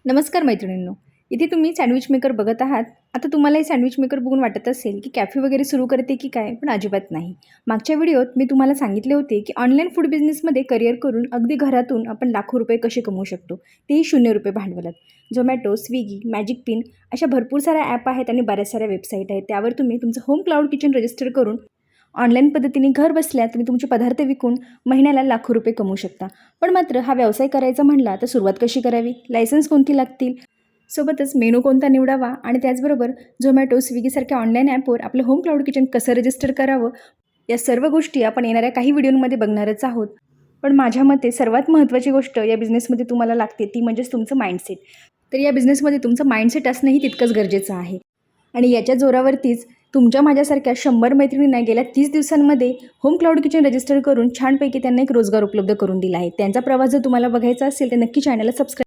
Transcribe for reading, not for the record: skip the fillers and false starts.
नमस्कार मैत्रिणींनो. इथे तुम्ही सँडविच मेकर बघत आहात. आता तुम्हाला हे सँडविच मेकर बघून वाटत असेल की कॅफे वगैरे सुरू करते की काय, पण अजिबात नाही. मागच्या व्हिडिओत मी तुम्हाला सांगितले होते की ऑनलाईन फूड बिझनेसमध्ये करिअर करून अगदी घरातून आपण लाखो रुपये कसे कमवू शकतो, तेही ₹0 भांडवलात. झोमॅटो, स्विगी, मॅजिक पिन अशा भरपूर साऱ्या ॲप आहेत आणि बऱ्याच साऱ्या वेबसाईट आहेत. त्यावर तुम्ही तुमचं होम क्लाउड किचन रजिस्टर करून ऑनलाईन पद्धतीने घर बसल्या तुम्ही तुमचे पदार्थ विकून महिन्याला लाखो रुपये कमवू शकता. पण मात्र हा व्यवसाय करायचा म्हणला तर सुरुवात कशी करावी, लायसन्स कोणती लागतील, सोबतच मेनू कोणता निवडावा आणि त्याचबरोबर झोमॅटो, स्विगीसारख्या ऑनलाईन ॲपवर आपलं होम क्लाउड किचन कसं रजिस्टर करावं, या सर्व गोष्टी आपण येणाऱ्या काही व्हिडिओमध्ये बघणारच आहोत. पण माझ्या मते सर्वात महत्त्वाची गोष्ट या बिझनेसमध्ये तुम्हाला लागते ती म्हणजेच तुमचं माइंडसेट. तर या बिझनेसमध्ये तुमचं माइंडसेट असणंही तितकंच गरजेचं आहे. आणि याच्या जोरावरतीच तुमच्या माझ्यासारख्या 100 मैत्रिणींना गेल्या 30 दिवसांमध्ये होम क्लाउड किचन रजिस्टर करून छानपैकी त्यांना एक रोजगार उपलब्ध करून दिला आहे. त्यांचा प्रवास जर तुम्हाला बघायचा असेल तर नक्की चॅनलला सबस्क्राईब